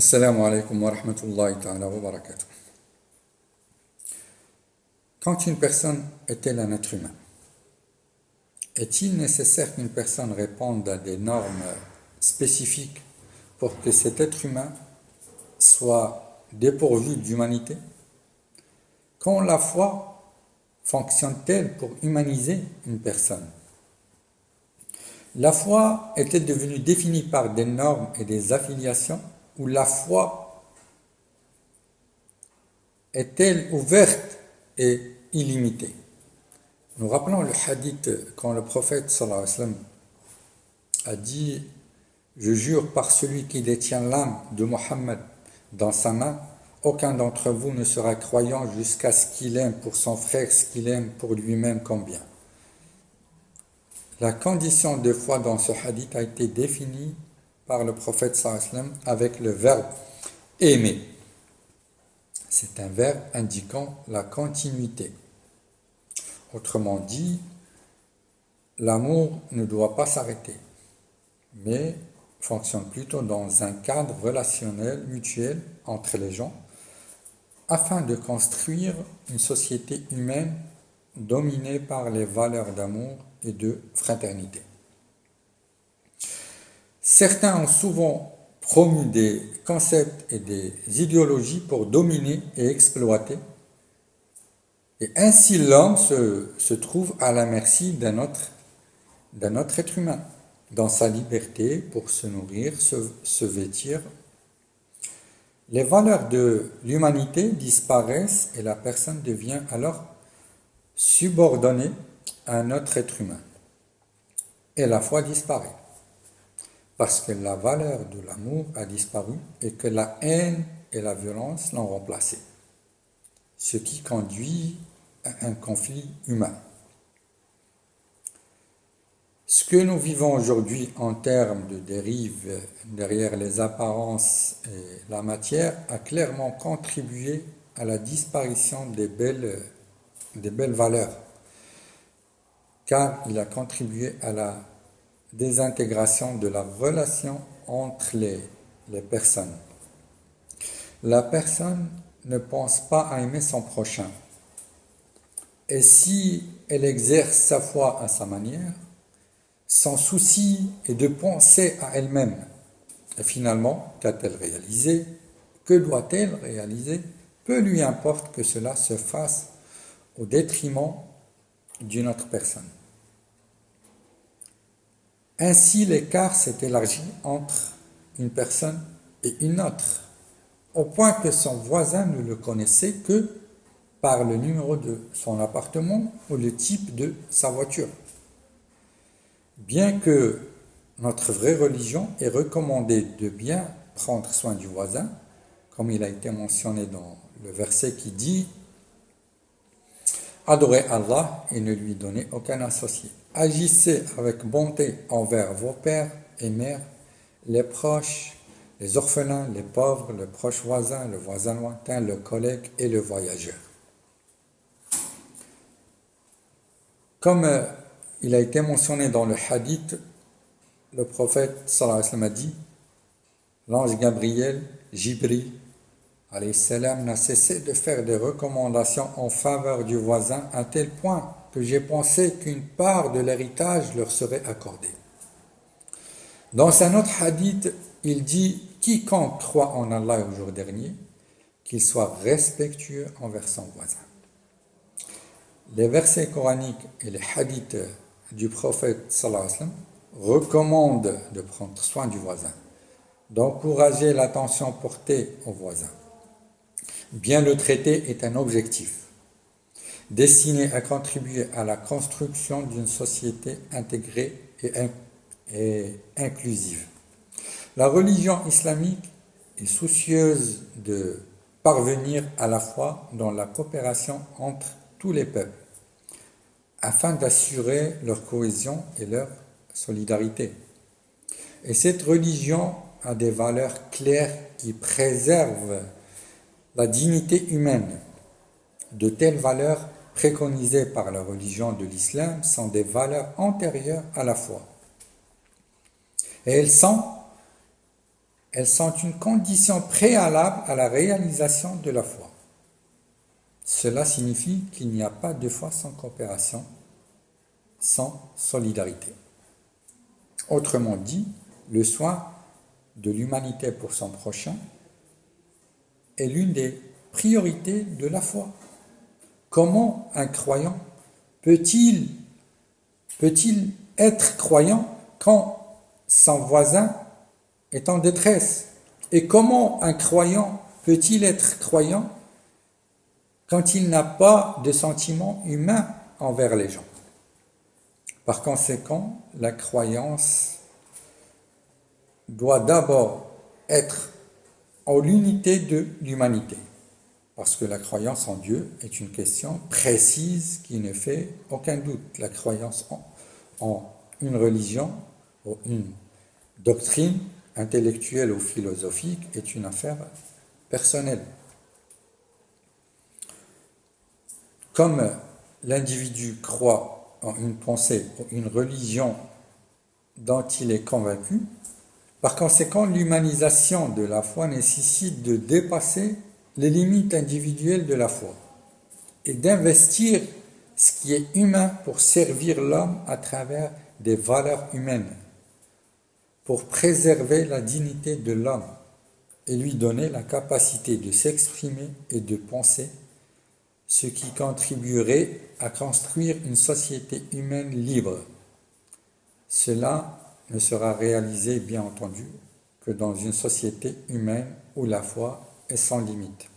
Assalamu alaikum wa rahmatullahi ta'ala wa barakatuh. Quand une personne est-elle un être humain? Est-il nécessaire qu'une personne réponde à des normes spécifiques pour que cet être humain soit dépourvu d'humanité? Quand la foi fonctionne-t-elle pour humaniser une personne? La foi est-elle devenue définie par des normes et des affiliations, ou la foi est-elle ouverte et illimitée? Nous rappelons le hadith quand le prophète sallallahu alayhi wa sallam a dit: je jure par celui qui détient l'âme de Mohammed dans sa main, aucun d'entre vous ne sera croyant jusqu'à ce qu'il aime pour son frère ce qu'il aime pour lui-même comme bien. La condition de foi dans ce hadith a été définie par le prophète sallallahu alayhi wa sallam avec le verbe aimer. C'est un verbe indiquant la continuité. Autrement dit, l'amour ne doit pas s'arrêter, mais fonctionne plutôt dans un cadre relationnel mutuel entre les gens, afin de construire une société humaine dominée par les valeurs d'amour et de fraternité. Certains ont souvent promu des concepts et des idéologies pour dominer et exploiter, et ainsi l'homme se trouve à la merci d'un autre être humain, dans sa liberté pour se nourrir, se vêtir. Les valeurs de l'humanité disparaissent et la personne devient alors subordonnée à un autre être humain. Et la foi disparaît, parce que la valeur de l'amour a disparu et que la haine et la violence l'ont remplacé, ce qui conduit à un conflit humain. Ce que nous vivons aujourd'hui en termes de dérive derrière les apparences et la matière a clairement contribué à la disparition des belles valeurs, car il a contribué à la désintégration de la relation entre les personnes. La personne ne pense pas à aimer son prochain, et si elle exerce sa foi à sa manière, son souci est de penser à elle-même. Et finalement, qu'a-t-elle réalisé? Que doit-elle réaliser? Peu lui importe que cela se fasse au détriment d'une autre personne. Ainsi, l'écart s'est élargi entre une personne et une autre, au point que son voisin ne le connaissait que par le numéro de son appartement ou le type de sa voiture. Bien que notre vraie religion ait recommandé de bien prendre soin du voisin, comme il a été mentionné dans le verset qui dit: adorez Allah et ne lui donnez aucun associé. Agissez avec bonté envers vos pères et mères, les proches, les orphelins, les pauvres, le proche voisin, le voisin lointain, le collègue et le voyageur. Comme il a été mentionné dans le hadith, le prophète sallallahu alayhi wa sallam a dit: l'ange Gabriel, Jibril alayhi salam, n'a cessé de faire des recommandations en faveur du voisin à tel point que j'ai pensé qu'une part de l'héritage leur serait accordée. Dans un autre hadith, il dit: quiconque croit en Allah au jour dernier, qu'il soit respectueux envers son voisin. Les versets coraniques et les hadiths du prophète sallallahu alayhi wa sallam recommandent de prendre soin du voisin, d'encourager l'attention portée au voisin. Bien le traiter est un objectif destiné à contribuer à la construction d'une société intégrée et inclusive. La religion islamique est soucieuse de parvenir à la foi dans la coopération entre tous les peuples, afin d'assurer leur cohésion et leur solidarité. Et cette religion a des valeurs claires qui préservent la dignité humaine. De telles valeurs préconisées par la religion de l'islam sont des valeurs antérieures à la foi. Et elles sont une condition préalable à la réalisation de la foi. Cela signifie qu'il n'y a pas de foi sans coopération, sans solidarité. Autrement dit, le soin de l'humanité pour son prochain est l'une des priorités de la foi. Comment un croyant peut-il être croyant quand son voisin est en détresse? Et comment un croyant peut-il être croyant quand il n'a pas de sentiment humain envers les gens? Par conséquent, la croyance doit d'abord être en l'unité de l'humanité, parce que la croyance en Dieu est une question précise qui ne fait aucun doute. La croyance en une religion ou une doctrine intellectuelle ou philosophique est une affaire personnelle. Comme l'individu croit en une pensée ou une religion dont il est convaincu, par conséquent, l'humanisation de la foi nécessite de dépasser les limites individuelles de la foi et d'investir ce qui est humain pour servir l'homme à travers des valeurs humaines, pour préserver la dignité de l'homme et lui donner la capacité de s'exprimer et de penser, ce qui contribuerait à construire une société humaine libre. Cela ne sera réalisé, bien entendu, que dans une société humaine où la foi est sans limite.